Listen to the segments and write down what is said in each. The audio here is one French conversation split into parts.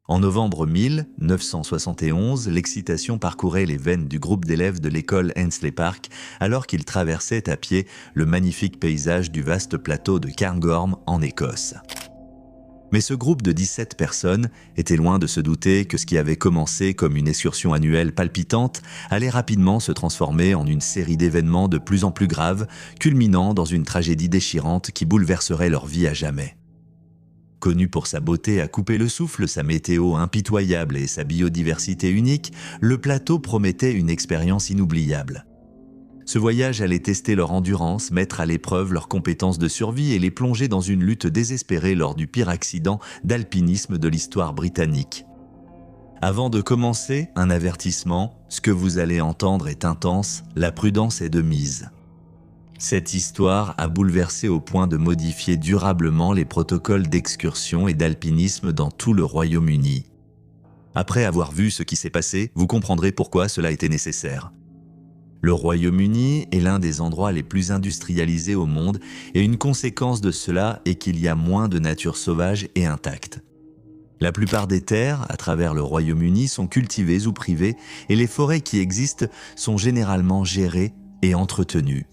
En novembre 1971, l'excitation parcourait les veines du groupe d'élèves de l'école Hensley Park alors qu'ils traversaient à pied le magnifique paysage du vaste plateau de Cairngorm en Écosse. Mais ce groupe de 17 personnes était loin de se douter que ce qui avait commencé comme une excursion annuelle palpitante allait rapidement se transformer en une série d'événements de plus en plus graves, culminant dans une tragédie déchirante qui bouleverserait leur vie à jamais. Connu pour sa beauté à couper le souffle, sa météo impitoyable et sa biodiversité unique, le plateau promettait une expérience inoubliable. Ce voyage allait tester leur endurance, mettre à l'épreuve leurs compétences de survie et les plonger dans une lutte désespérée lors du pire accident d'alpinisme de l'histoire britannique. Avant de commencer, un avertissement, ce que vous allez entendre est intense, la prudence est de mise. Cette histoire a bouleversé au point de modifier durablement les protocoles d'excursion et d'alpinisme dans tout le Royaume-Uni. Après avoir vu ce qui s'est passé, vous comprendrez pourquoi cela était nécessaire. Le Royaume-Uni est l'un des endroits les plus industrialisés au monde et une conséquence de cela est qu'il y a moins de nature sauvage et intacte. La plupart des terres à travers le Royaume-Uni sont cultivées ou privées et les forêts qui existent sont généralement gérées et entretenues.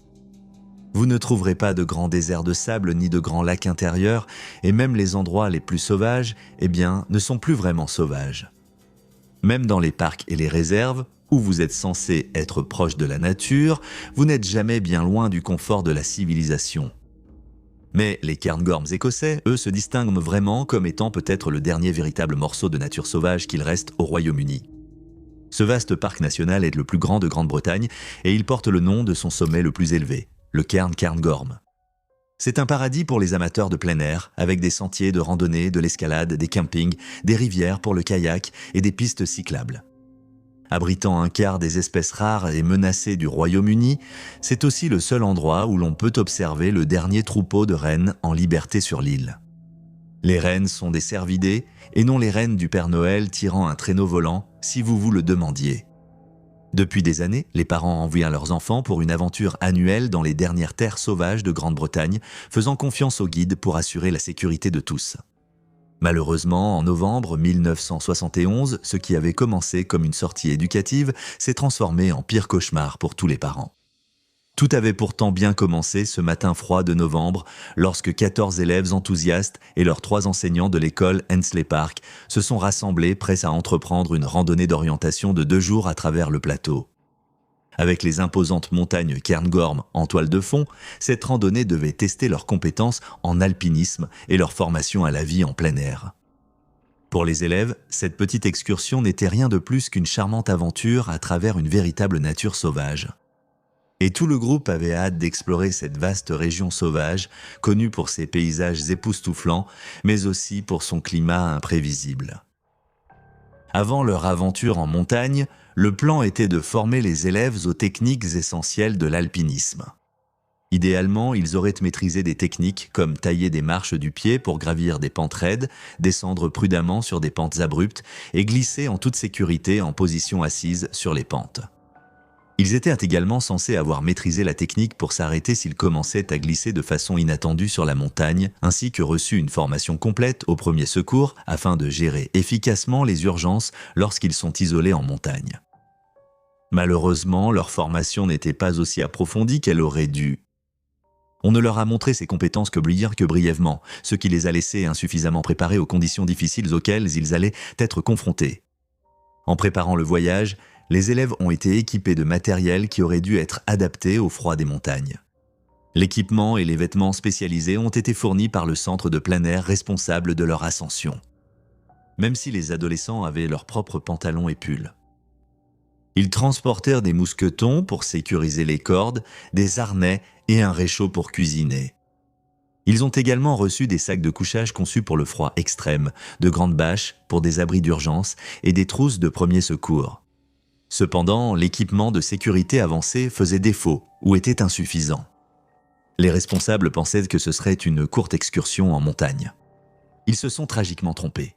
Vous ne trouverez pas de grands déserts de sable ni de grands lacs intérieurs et même les endroits les plus sauvages, ne sont plus vraiment sauvages. Même dans les parcs et les réserves, où vous êtes censé être proche de la nature, vous n'êtes jamais bien loin du confort de la civilisation. Mais les Cairngorms écossais, eux, se distinguent vraiment comme étant peut-être le dernier véritable morceau de nature sauvage qu'il reste au Royaume-Uni. Ce vaste parc national est le plus grand de Grande-Bretagne et il porte le nom de son sommet le plus élevé, le cairn Cairngorm. C'est un paradis pour les amateurs de plein air, avec des sentiers de randonnée, de l'escalade, des campings, des rivières pour le kayak et des pistes cyclables. Abritant un quart des espèces rares et menacées du Royaume-Uni, c'est aussi le seul endroit où l'on peut observer le dernier troupeau de rennes en liberté sur l'île. Les rennes sont des cervidés et non les reines du Père Noël tirant un traîneau volant, si vous vous le demandiez. Depuis des années, les parents envoient leurs enfants pour une aventure annuelle dans les dernières terres sauvages de Grande-Bretagne, faisant confiance aux guides pour assurer la sécurité de tous. Malheureusement, en novembre 1971, ce qui avait commencé comme une sortie éducative s'est transformé en pire cauchemar pour tous les parents. Tout avait pourtant bien commencé ce matin froid de novembre, lorsque 14 élèves enthousiastes et leurs 3 enseignants de l'école Hensley Park se sont rassemblés prêts à entreprendre une randonnée d'orientation de 2 jours à travers le plateau. Avec les imposantes montagnes Cairngorm en toile de fond, cette randonnée devait tester leurs compétences en alpinisme et leur formation à la vie en plein air. Pour les élèves, cette petite excursion n'était rien de plus qu'une charmante aventure à travers une véritable nature sauvage. Et tout le groupe avait hâte d'explorer cette vaste région sauvage, connue pour ses paysages époustouflants, mais aussi pour son climat imprévisible. Avant leur aventure en montagne, le plan était de former les élèves aux techniques essentielles de l'alpinisme. Idéalement, ils auraient maîtrisé des techniques comme tailler des marches du pied pour gravir des pentes raides, descendre prudemment sur des pentes abruptes et glisser en toute sécurité en position assise sur les pentes. Ils étaient également censés avoir maîtrisé la technique pour s'arrêter s'ils commençaient à glisser de façon inattendue sur la montagne, ainsi que reçu une formation complète aux premiers secours afin de gérer efficacement les urgences lorsqu'ils sont isolés en montagne. Malheureusement, leur formation n'était pas aussi approfondie qu'elle aurait dû. On ne leur a montré ces compétences que brièvement, ce qui les a laissés insuffisamment préparés aux conditions difficiles auxquelles ils allaient être confrontés. En préparant le voyage, les élèves ont été équipés de matériel qui aurait dû être adapté au froid des montagnes. L'équipement et les vêtements spécialisés ont été fournis par le centre de plein air responsable de leur ascension. Même si les adolescents avaient leurs propres pantalons et pulls. Ils transportèrent des mousquetons pour sécuriser les cordes, des harnais et un réchaud pour cuisiner. Ils ont également reçu des sacs de couchage conçus pour le froid extrême, de grandes bâches pour des abris d'urgence et des trousses de premiers secours. Cependant, l'équipement de sécurité avancé faisait défaut ou était insuffisant. Les responsables pensaient que ce serait une courte excursion en montagne. Ils se sont tragiquement trompés.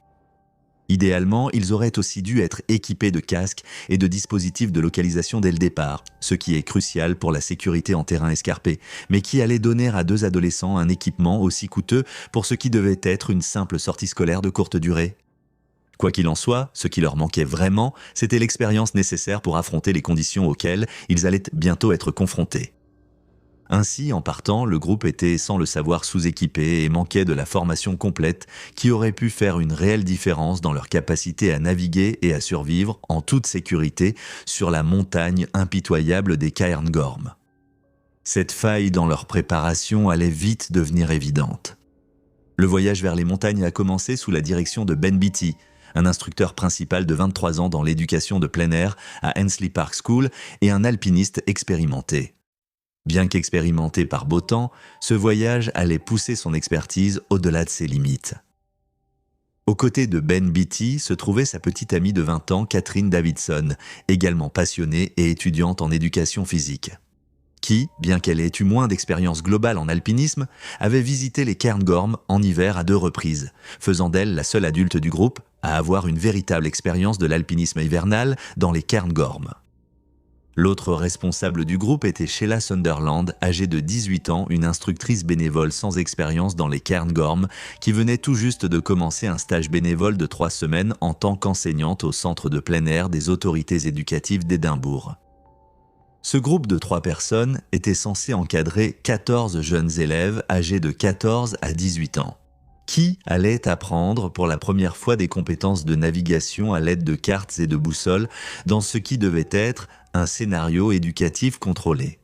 Idéalement, ils auraient aussi dû être équipés de casques et de dispositifs de localisation dès le départ, ce qui est crucial pour la sécurité en terrain escarpé, mais qui allait donner à 2 adolescents un équipement aussi coûteux pour ce qui devait être une simple sortie scolaire de courte durée. Quoi qu'il en soit, ce qui leur manquait vraiment, c'était l'expérience nécessaire pour affronter les conditions auxquelles ils allaient bientôt être confrontés. Ainsi, en partant, le groupe était sans le savoir sous-équipé et manquait de la formation complète qui aurait pu faire une réelle différence dans leur capacité à naviguer et à survivre en toute sécurité sur la montagne impitoyable des Cairngorm. Cette faille dans leur préparation allait vite devenir évidente. Le voyage vers les montagnes a commencé sous la direction de Ben Beatty, un instructeur principal de 23 ans dans l'éducation de plein air à Hensley Park School et un alpiniste expérimenté. Bien qu'expérimenté par beau temps, ce voyage allait pousser son expertise au-delà de ses limites. Aux côtés de Ben Beatty se trouvait sa petite amie de 20 ans, Catherine Davidson, également passionnée et étudiante en éducation physique, qui, bien qu'elle ait eu moins d'expérience globale en alpinisme, avait visité les Cairngorm en hiver à 2 reprises, faisant d'elle la seule adulte du groupe à avoir une véritable expérience de l'alpinisme hivernal dans les Cairngorm. L'autre responsable du groupe était Sheila Sunderland, âgée de 18 ans, une instructrice bénévole sans expérience dans les Cairngorm, qui venait tout juste de commencer un stage bénévole de 3 semaines en tant qu'enseignante au centre de plein air des autorités éducatives d'Édimbourg. Ce groupe de 3 personnes était censé encadrer 14 jeunes élèves âgés de 14 à 18 ans, qui allaient apprendre pour la première fois des compétences de navigation à l'aide de cartes et de boussoles dans ce qui devait être un scénario éducatif contrôlé.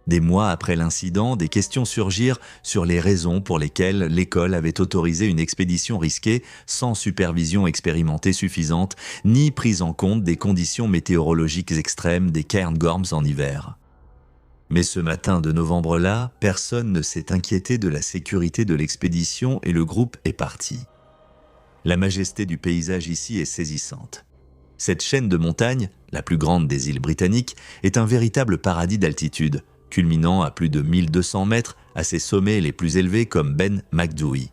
Des mois après l'incident, des questions surgirent sur les raisons pour lesquelles l'école avait autorisé une expédition risquée sans supervision expérimentée suffisante, ni prise en compte des conditions météorologiques extrêmes des Cairngorms en hiver. Mais ce matin de novembre-là, personne ne s'est inquiété de la sécurité de l'expédition et le groupe est parti. La majesté du paysage ici est saisissante. Cette chaîne de montagnes, la plus grande des îles britanniques, est un véritable paradis d'altitude, culminant à plus de 1200 mètres à ses sommets les plus élevés comme Ben Macdouy.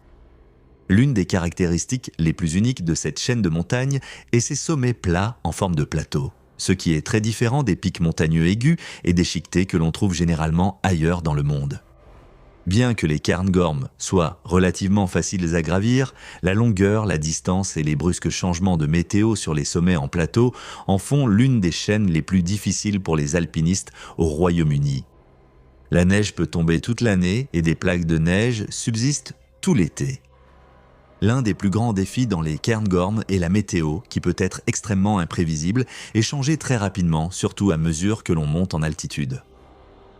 L'une des caractéristiques les plus uniques de cette chaîne de montagnes est ses sommets plats en forme de plateau, ce qui est très différent des pics montagneux aigus et déchiquetés que l'on trouve généralement ailleurs dans le monde. Bien que les Cairngorm soient relativement faciles à gravir, la longueur, la distance et les brusques changements de météo sur les sommets en plateau en font l'une des chaînes les plus difficiles pour les alpinistes au Royaume-Uni. La neige peut tomber toute l'année et des plaques de neige subsistent tout l'été. L'un des plus grands défis dans les Cairngorm est la météo, qui peut être extrêmement imprévisible et changer très rapidement, surtout à mesure que l'on monte en altitude.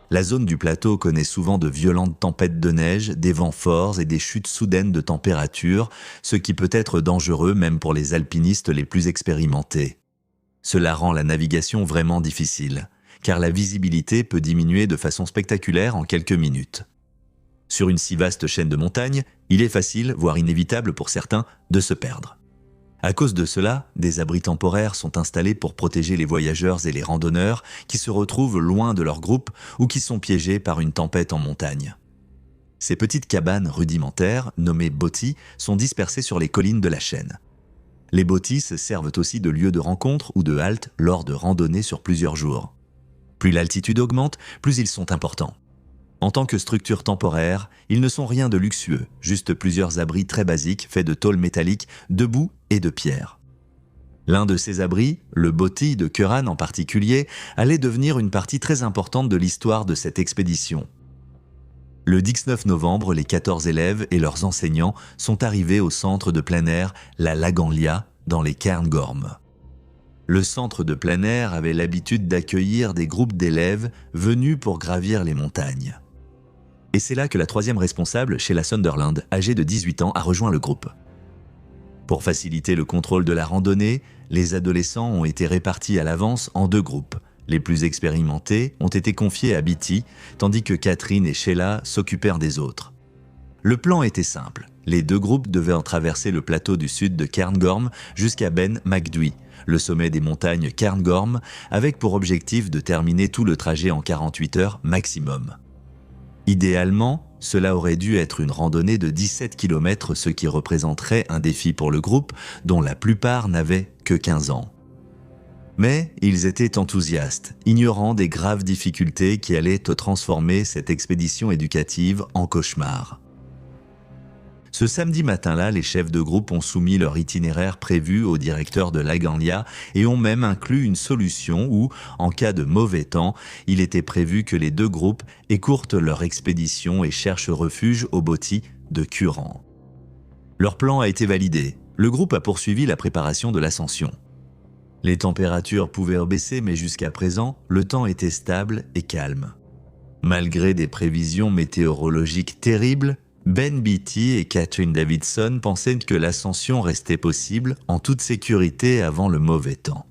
La zone du plateau connaît souvent de violentes tempêtes de neige, des vents forts et des chutes soudaines de température, ce qui peut être dangereux même pour les alpinistes les plus expérimentés. Cela rend la navigation vraiment difficile, car la visibilité peut diminuer de façon spectaculaire en quelques minutes. Sur une si vaste chaîne de montagnes, il est facile, voire inévitable pour certains, de se perdre. À cause de cela, des abris temporaires sont installés pour protéger les voyageurs et les randonneurs qui se retrouvent loin de leur groupe ou qui sont piégés par une tempête en montagne. Ces petites cabanes rudimentaires, nommées bottis, sont dispersées sur les collines de la chaîne. Les bottis servent aussi de lieu de rencontre ou de halte lors de randonnées sur plusieurs jours. Plus l'altitude augmente, plus ils sont importants. En tant que structure temporaire, ils ne sont rien de luxueux, juste plusieurs abris très basiques faits de tôle métallique, de boue et de pierre. L'un de ces abris, le bottis de Curran en particulier, allait devenir une partie très importante de l'histoire de cette expédition. Le 19 novembre, les 14 élèves et leurs enseignants sont arrivés au centre de plein air, la Laganglia, dans les Cairngorm. Le centre de plein air avait l'habitude d'accueillir des groupes d'élèves venus pour gravir les montagnes. Et c'est là que la 3e responsable, Sheila Sunderland, âgée de 18 ans, a rejoint le groupe. Pour faciliter le contrôle de la randonnée, les adolescents ont été répartis à l'avance en 2 groupes. Les plus expérimentés ont été confiés à Beatty, tandis que Catherine et Sheila s'occupèrent des autres. Le plan était simple. Les 2 groupes devaient en traverser le plateau du sud de Cairngorm jusqu'à Ben Macdouy, le sommet des montagnes Cairngorm, avec pour objectif de terminer tout le trajet en 48 heures maximum. Idéalement, cela aurait dû être une randonnée de 17 km, ce qui représenterait un défi pour le groupe, dont la plupart n'avaient que 15 ans. Mais ils étaient enthousiastes, ignorant des graves difficultés qui allaient transformer cette expédition éducative en cauchemar. Ce samedi matin-là, les chefs de groupe ont soumis leur itinéraire prévu au directeur de l'Aganglia et ont même inclus une solution où, en cas de mauvais temps, il était prévu que les deux groupes écourtent leur expédition et cherchent refuge au Boti de Kuran. Leur plan a été validé. Le groupe a poursuivi la préparation de l'ascension. Les températures pouvaient baisser, mais jusqu'à présent, le temps était stable et calme. Malgré des prévisions météorologiques terribles, Ben Beatty et Catherine Davidson pensaient que l'ascension restait possible en toute sécurité avant le mauvais temps.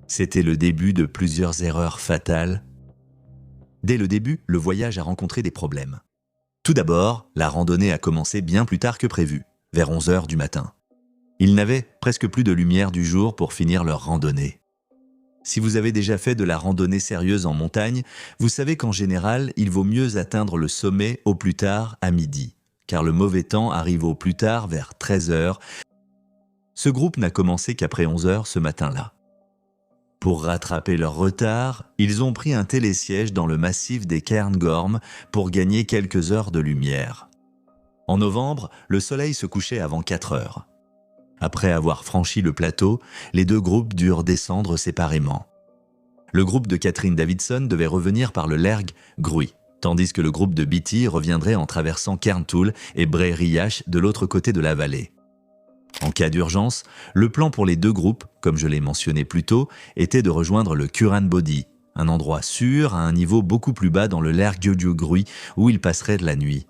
C'était le début de plusieurs erreurs fatales. Dès le début, le voyage a rencontré des problèmes. Tout d'abord, la randonnée a commencé bien plus tard que prévu, vers 11 h du matin. Ils n'avaient presque plus de lumière du jour pour finir leur randonnée. Si vous avez déjà fait de la randonnée sérieuse en montagne, vous savez qu'en général, il vaut mieux atteindre le sommet au plus tard à midi, car le mauvais temps arrive au plus tard vers 13 h. Ce groupe n'a commencé qu'après 11 h ce matin-là. Pour rattraper leur retard, ils ont pris un télésiège dans le massif des Cairngorm pour gagner quelques heures de lumière. En novembre, le soleil se couchait avant 4 h. Après avoir franchi le plateau, les deux groupes durent descendre séparément. Le groupe de Catherine Davidson devait revenir par le Lerg Grui, tandis que le groupe de Beatty reviendrait en traversant Cairntoul et Bray Riach de l'autre côté de la vallée. En cas d'urgence, le plan pour les deux groupes, comme je l'ai mentionné plus tôt, était de rejoindre le Kuran Bodi, un endroit sûr à un niveau beaucoup plus bas dans le Lerg Grui où ils passeraient de la nuit.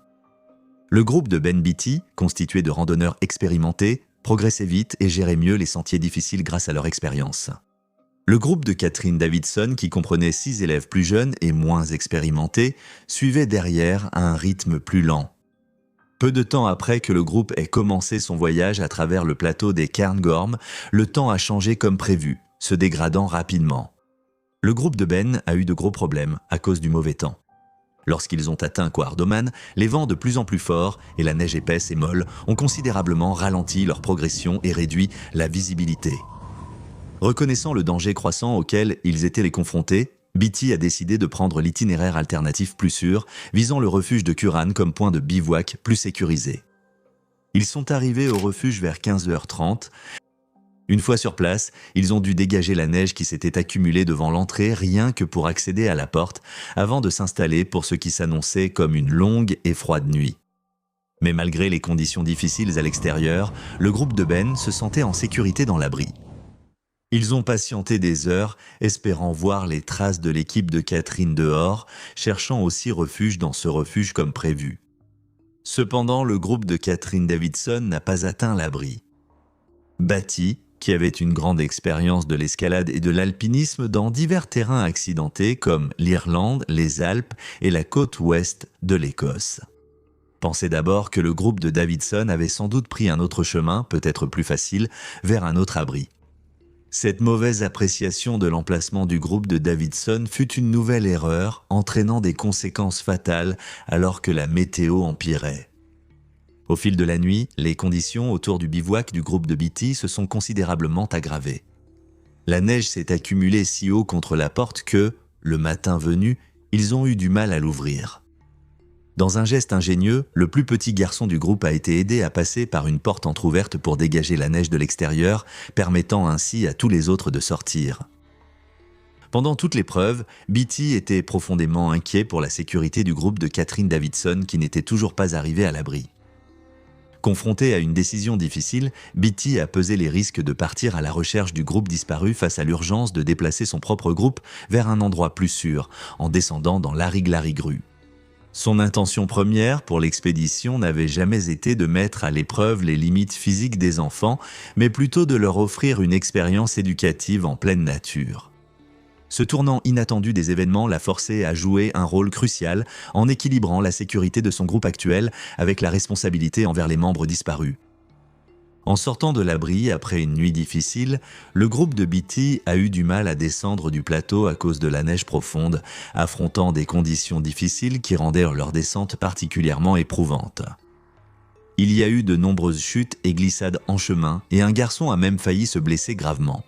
Le groupe de Ben Beatty, constitué de randonneurs expérimentés, progressaient vite et géraient mieux les sentiers difficiles grâce à leur expérience. Le groupe de Catherine Davidson, qui comprenait 6 élèves plus jeunes et moins expérimentés, suivait derrière à un rythme plus lent. Peu de temps après que le groupe ait commencé son voyage à travers le plateau des Cairngorm, le temps a changé comme prévu, se dégradant rapidement. Le groupe de Ben a eu de gros problèmes à cause du mauvais temps. Lorsqu'ils ont atteint Coardoman, les vents de plus en plus forts et la neige épaisse et molle ont considérablement ralenti leur progression et réduit la visibilité. Reconnaissant le danger croissant auquel ils étaient les confrontés, Beatty a décidé de prendre l'itinéraire alternatif plus sûr, visant le refuge de Kuran comme point de bivouac plus sécurisé. Ils sont arrivés au refuge vers 15 h 30. Une fois sur place, ils ont dû dégager la neige qui s'était accumulée devant l'entrée rien que pour accéder à la porte, avant de s'installer pour ce qui s'annonçait comme une longue et froide nuit. Mais malgré les conditions difficiles à l'extérieur, le groupe de Ben se sentait en sécurité dans l'abri. Ils ont patienté des heures, espérant voir les traces de l'équipe de Catherine dehors, cherchant aussi refuge dans ce refuge comme prévu. Cependant, le groupe de Catherine Davidson n'a pas atteint l'abri. Batty, qui avait une grande expérience de l'escalade et de l'alpinisme dans divers terrains accidentés comme l'Irlande, les Alpes et la côte ouest de l'Écosse, pensait d'abord que le groupe de Davidson avait sans doute pris un autre chemin, peut-être plus facile, vers un autre abri. Cette mauvaise appréciation de l'emplacement du groupe de Davidson fut une nouvelle erreur, entraînant des conséquences fatales alors que la météo empirait. Au fil de la nuit, les conditions autour du bivouac du groupe de Beatty se sont considérablement aggravées. La neige s'est accumulée si haut contre la porte que, le matin venu, ils ont eu du mal à l'ouvrir. Dans un geste ingénieux, le plus petit garçon du groupe a été aidé à passer par une porte entrouverte pour dégager la neige de l'extérieur, permettant ainsi à tous les autres de sortir. Pendant toute l'épreuve, Beatty était profondément inquiet pour la sécurité du groupe de Catherine Davidson qui n'était toujours pas arrivé à l'abri. Confronté à une décision difficile, Beatty a pesé les risques de partir à la recherche du groupe disparu face à l'urgence de déplacer son propre groupe vers un endroit plus sûr, en descendant dans l'Ariglarigru. Son intention première pour l'expédition n'avait jamais été de mettre à l'épreuve les limites physiques des enfants, mais plutôt de leur offrir une expérience éducative en pleine nature. Ce tournant inattendu des événements l'a forcé à jouer un rôle crucial en équilibrant la sécurité de son groupe actuel avec la responsabilité envers les membres disparus. En sortant de l'abri après une nuit difficile, le groupe de Beatty a eu du mal à descendre du plateau à cause de la neige profonde, affrontant des conditions difficiles qui rendaient leur descente particulièrement éprouvante. Il y a eu de nombreuses chutes et glissades en chemin et un garçon a même failli se blesser gravement.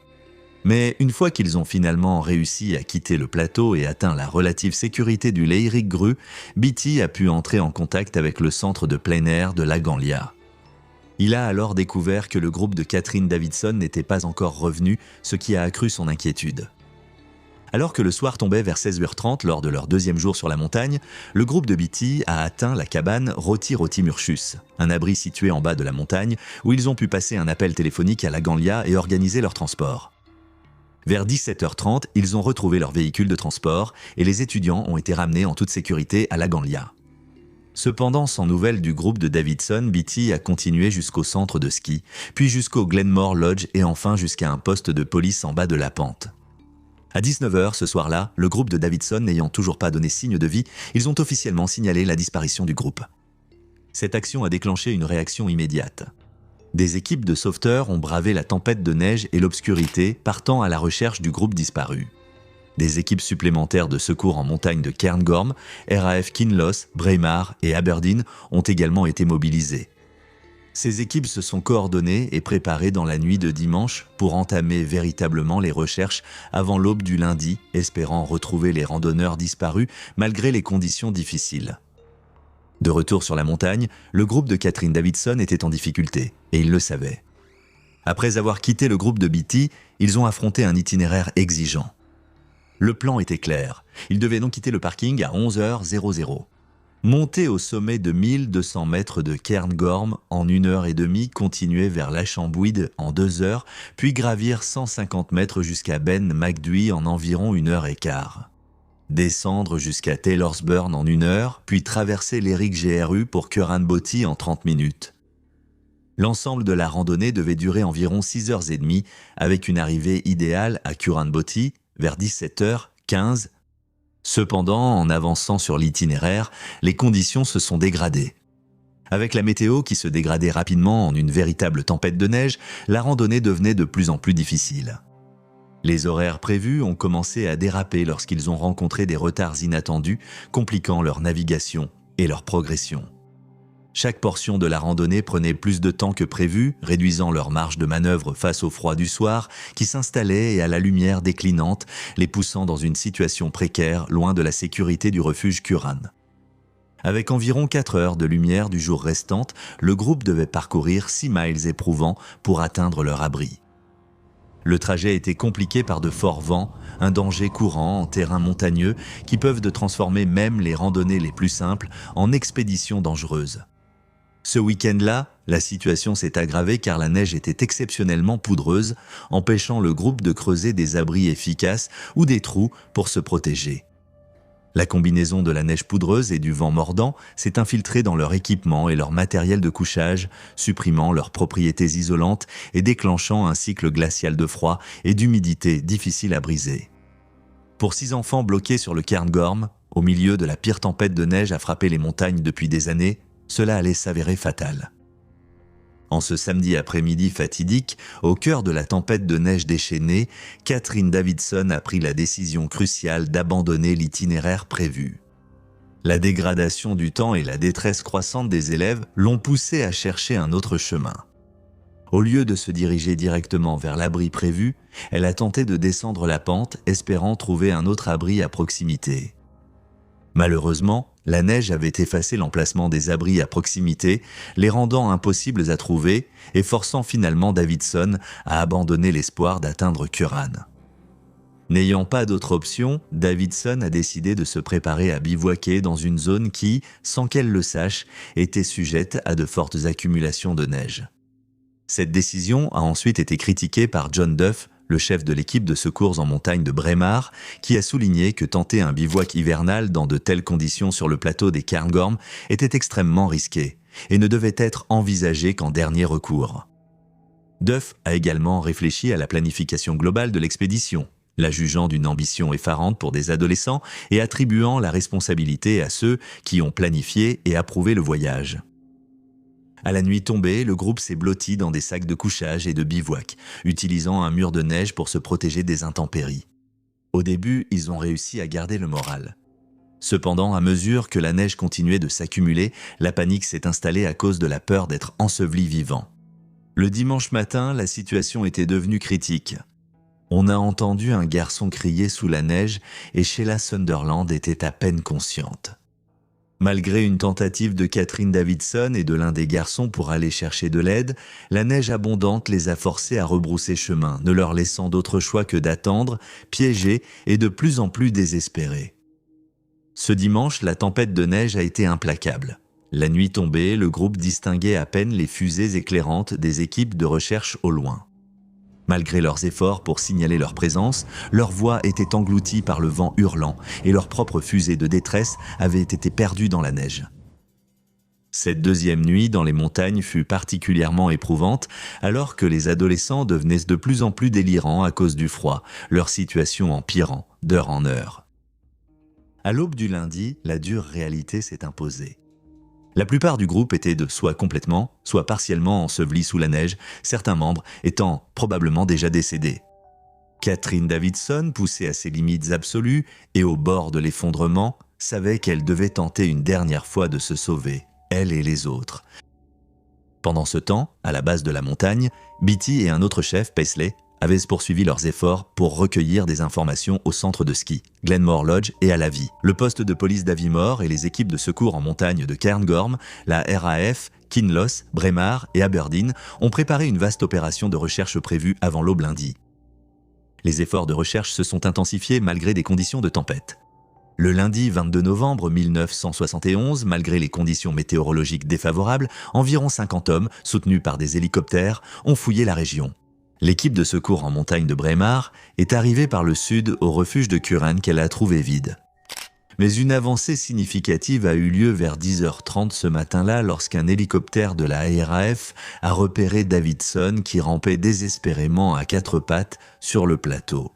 Mais une fois qu'ils ont finalement réussi à quitter le plateau et atteint la relative sécurité du Leirik Gru, Beatty a pu entrer en contact avec le centre de plein air de Laganlia. Il a alors découvert que le groupe de Catherine Davidson n'était pas encore revenu, ce qui a accru son inquiétude. Alors que le soir tombait vers 16h30 lors de leur deuxième jour sur la montagne, le groupe de Beatty a atteint la cabane Roti Roti Murchus, un abri situé en bas de la montagne où ils ont pu passer un appel téléphonique à Laganlia et organiser leur transport. Vers 17h30, ils ont retrouvé leur véhicule de transport et les étudiants ont été ramenés en toute sécurité à Laganlia. Cependant, sans nouvelles du groupe de Davidson, Beatty a continué jusqu'au centre de ski, puis jusqu'au Glenmore Lodge et enfin jusqu'à un poste de police en bas de la pente. À 19h ce soir-là, le groupe de Davidson n'ayant toujours pas donné signe de vie, ils ont officiellement signalé la disparition du groupe. Cette action a déclenché une réaction immédiate. Des équipes de sauveteurs ont bravé la tempête de neige et l'obscurité, partant à la recherche du groupe disparu. Des équipes supplémentaires de secours en montagne de Cairngorm, RAF Kinloss, Braemar et Aberdeen ont également été mobilisées. Ces équipes se sont coordonnées et préparées dans la nuit de dimanche pour entamer véritablement les recherches avant l'aube du lundi, espérant retrouver les randonneurs disparus malgré les conditions difficiles. De retour sur la montagne, le groupe de Catherine Davidson était en difficulté, et ils le savaient. Après avoir quitté le groupe de Beatty, ils ont affronté un itinéraire exigeant. Le plan était clair, ils devaient donc quitter le parking à 11h00. Monter au sommet de 1200 mètres de Cairngorm en 1h30, continuer vers Lachambouide en 2 heures, puis gravir 150 mètres jusqu'à Ben Macdui en environ 1h15. Descendre jusqu'à Taylorsburn en 1 heure, puis traverser l'Eric GRU pour Curran-Boty en 30 minutes. L'ensemble de la randonnée devait durer environ 6h30, avec une arrivée idéale à Curran-Boty vers 17h15. Cependant, en avançant sur l'itinéraire, les conditions se sont dégradées. Avec la météo qui se dégradait rapidement en une véritable tempête de neige, la randonnée devenait de plus en plus difficile. Les horaires prévus ont commencé à déraper lorsqu'ils ont rencontré des retards inattendus, compliquant leur navigation et leur progression. Chaque portion de la randonnée prenait plus de temps que prévu, réduisant leur marge de manœuvre face au froid du soir qui s'installait et à la lumière déclinante, les poussant dans une situation précaire loin de la sécurité du refuge Curran. Avec environ 4 heures de lumière du jour restante, le groupe devait parcourir 6 miles éprouvants pour atteindre leur abri. Le trajet était compliqué par de forts vents, un danger courant en terrain montagneux qui peuvent transformer même les randonnées les plus simples en expéditions dangereuses. Ce week-end-là, la situation s'est aggravée car la neige était exceptionnellement poudreuse, empêchant le groupe de creuser des abris efficaces ou des trous pour se protéger. La combinaison de la neige poudreuse et du vent mordant s'est infiltrée dans leur équipement et leur matériel de couchage, supprimant leurs propriétés isolantes et déclenchant un cycle glacial de froid et d'humidité difficile à briser. Pour 6 enfants bloqués sur le Cairngorm, au milieu de la pire tempête de neige à frapper les montagnes depuis des années, cela allait s'avérer fatal. En ce samedi après-midi fatidique, au cœur de la tempête de neige déchaînée, Catherine Davidson a pris la décision cruciale d'abandonner l'itinéraire prévu. La dégradation du temps et la détresse croissante des élèves l'ont poussée à chercher un autre chemin. Au lieu de se diriger directement vers l'abri prévu, elle a tenté de descendre la pente, espérant trouver un autre abri à proximité. Malheureusement, la neige avait effacé l'emplacement des abris à proximité, les rendant impossibles à trouver et forçant finalement Davidson à abandonner l'espoir d'atteindre Curran. N'ayant pas d'autre option, Davidson a décidé de se préparer à bivouaquer dans une zone qui, sans qu'elle le sache, était sujette à de fortes accumulations de neige. Cette décision a ensuite été critiquée par John Duff, le chef de l'équipe de secours en montagne de Braemar, qui a souligné que tenter un bivouac hivernal dans de telles conditions sur le plateau des Cairngorm était extrêmement risqué et ne devait être envisagé qu'en dernier recours. Duff a également réfléchi à la planification globale de l'expédition, la jugeant d'une ambition effarante pour des adolescents et attribuant la responsabilité à ceux qui ont planifié et approuvé le voyage. À la nuit tombée, le groupe s'est blotti dans des sacs de couchage et de bivouac, utilisant un mur de neige pour se protéger des intempéries. Au début, ils ont réussi à garder le moral. Cependant, à mesure que la neige continuait de s'accumuler, la panique s'est installée à cause de la peur d'être ensevelis vivants. Le dimanche matin, la situation était devenue critique. On a entendu un garçon crier sous la neige et Sheila Sunderland était à peine consciente. Malgré une tentative de Catherine Davidson et de l'un des garçons pour aller chercher de l'aide, la neige abondante les a forcés à rebrousser chemin, ne leur laissant d'autre choix que d'attendre, piégés et de plus en plus désespérés. Ce dimanche, la tempête de neige a été implacable. La nuit tombée, le groupe distinguait à peine les fusées éclairantes des équipes de recherche au loin. Malgré leurs efforts pour signaler leur présence, leur voix était engloutie par le vent hurlant et leurs propres fusées de détresse avaient été perdues dans la neige. Cette deuxième nuit dans les montagnes fut particulièrement éprouvante alors que les adolescents devenaient de plus en plus délirants à cause du froid, leur situation empirant d'heure en heure. À l'aube du lundi, la dure réalité s'est imposée. La plupart du groupe étaient soit complètement, soit partiellement ensevelis sous la neige, certains membres étant probablement déjà décédés. Catherine Davidson, poussée à ses limites absolues et au bord de l'effondrement, savait qu'elle devait tenter une dernière fois de se sauver, elle et les autres. Pendant ce temps, à la base de la montagne, Beatty et un autre chef, Paisley, avaient poursuivi leurs efforts pour recueillir des informations au centre de ski, Glenmore Lodge et à Lavie. Le poste de police d'Aviemore et les équipes de secours en montagne de Cairngorm, la RAF, Kinloss, Braemar et Aberdeen ont préparé une vaste opération de recherche prévue avant l'aube lundi. Les efforts de recherche se sont intensifiés malgré des conditions de tempête. Le lundi 22 novembre 1971, malgré les conditions météorologiques défavorables, environ 50 hommes, soutenus par des hélicoptères, ont fouillé la région. L'équipe de secours en montagne de Braemar est arrivée par le sud au refuge de Curran qu'elle a trouvé vide. Mais une avancée significative a eu lieu vers 10h30 ce matin-là lorsqu'un hélicoptère de la RAF a repéré Davidson qui rampait désespérément à quatre pattes sur le plateau.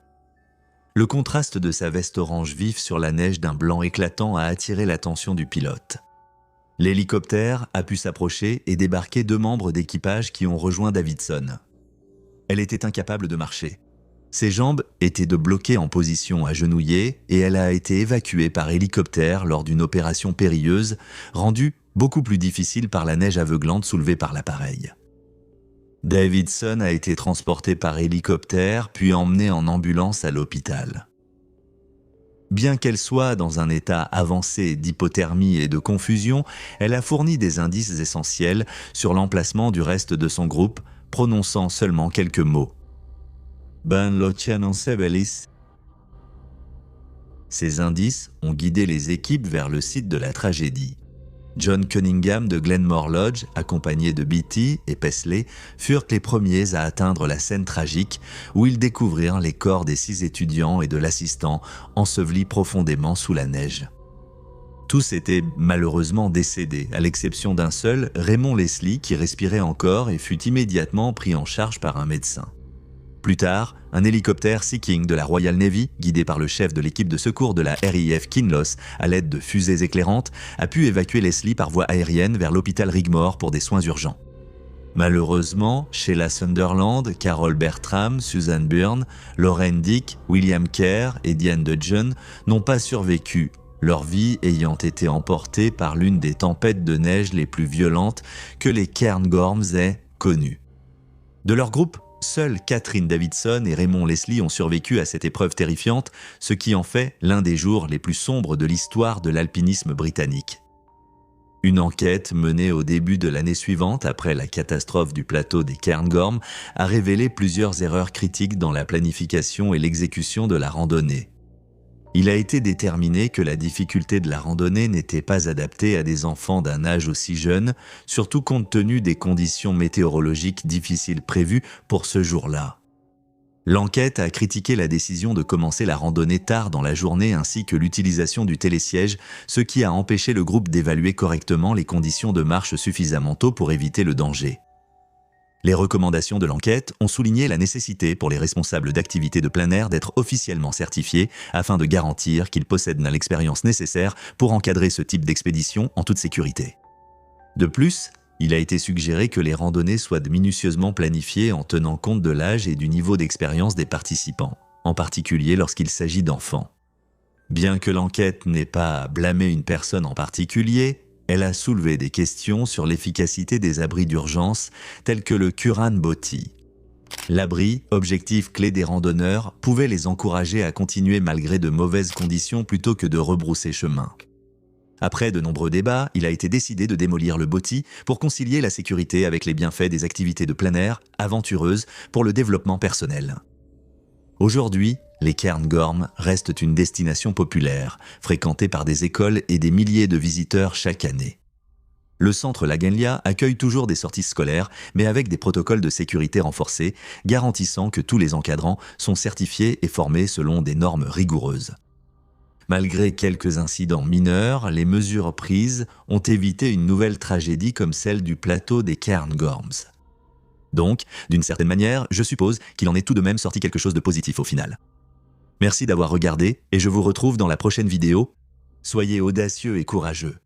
Le contraste de sa veste orange vif sur la neige d'un blanc éclatant a attiré l'attention du pilote. L'hélicoptère a pu s'approcher et débarquer deux membres d'équipage qui ont rejoint Davidson. Elle était incapable de marcher. Ses jambes étaient bloquées en position agenouillée et elle a été évacuée par hélicoptère lors d'une opération périlleuse, rendue beaucoup plus difficile par la neige aveuglante soulevée par l'appareil. Davidson a été transporté par hélicoptère puis emmené en ambulance à l'hôpital. Bien qu'elle soit dans un état avancé d'hypothermie et de confusion, elle a fourni des indices essentiels sur l'emplacement du reste de son groupe, prononçant seulement quelques mots. Ben l'Ocean Sebelis. Ces indices ont guidé les équipes vers le site de la tragédie. John Cunningham de Glenmore Lodge, accompagné de Beatty et Paisley, furent les premiers à atteindre la scène tragique où ils découvrirent les corps des 6 étudiants et de l'assistant ensevelis profondément sous la neige. Tous étaient malheureusement décédés, à l'exception d'un seul, Raymond Leslie, qui respirait encore et fut immédiatement pris en charge par un médecin. Plus tard, un hélicoptère Sea King de la Royal Navy, guidé par le chef de l'équipe de secours de la RAF Kinloss à l'aide de fusées éclairantes, a pu évacuer Leslie par voie aérienne vers l'hôpital Rigmore pour des soins urgents. Malheureusement, Sheila Sunderland, Carol Bertram, Susan Byrne, Lauren Dick, William Kerr et Diane Dudgeon n'ont pas survécu, leur vie ayant été emportée par l'une des tempêtes de neige les plus violentes que les Cairngorms aient connues. De leur groupe, seuls Catherine Davidson et Raymond Leslie ont survécu à cette épreuve terrifiante, ce qui en fait l'un des jours les plus sombres de l'histoire de l'alpinisme britannique. Une enquête menée au début de l'année suivante, après la catastrophe du plateau des Cairngorms, a révélé plusieurs erreurs critiques dans la planification et l'exécution de la randonnée. Il a été déterminé que la difficulté de la randonnée n'était pas adaptée à des enfants d'un âge aussi jeune, surtout compte tenu des conditions météorologiques difficiles prévues pour ce jour-là. L'enquête a critiqué la décision de commencer la randonnée tard dans la journée ainsi que l'utilisation du télésiège, ce qui a empêché le groupe d'évaluer correctement les conditions de marche suffisamment tôt pour éviter le danger. Les recommandations de l'enquête ont souligné la nécessité pour les responsables d'activités de plein air d'être officiellement certifiés afin de garantir qu'ils possèdent l'expérience nécessaire pour encadrer ce type d'expédition en toute sécurité. De plus, il a été suggéré que les randonnées soient minutieusement planifiées en tenant compte de l'âge et du niveau d'expérience des participants, en particulier lorsqu'il s'agit d'enfants. Bien que l'enquête n'ait pas à blâmer une personne en particulier, elle a soulevé des questions sur l'efficacité des abris d'urgence tels que le Curran Bothy. L'abri, objectif clé des randonneurs, pouvait les encourager à continuer malgré de mauvaises conditions plutôt que de rebrousser chemin. Après de nombreux débats, il a été décidé de démolir le bâti pour concilier la sécurité avec les bienfaits des activités de plein air, aventureuses, pour le développement personnel. Aujourd'hui, les Cairngorm restent une destination populaire, fréquentée par des écoles et des milliers de visiteurs chaque année. Le centre Lagenglia accueille toujours des sorties scolaires, mais avec des protocoles de sécurité renforcés, garantissant que tous les encadrants sont certifiés et formés selon des normes rigoureuses. Malgré quelques incidents mineurs, les mesures prises ont évité une nouvelle tragédie comme celle du plateau des Cairngorms. Donc, d'une certaine manière, je suppose qu'il en est tout de même sorti quelque chose de positif au final. Merci d'avoir regardé et je vous retrouve dans la prochaine vidéo. Soyez audacieux et courageux.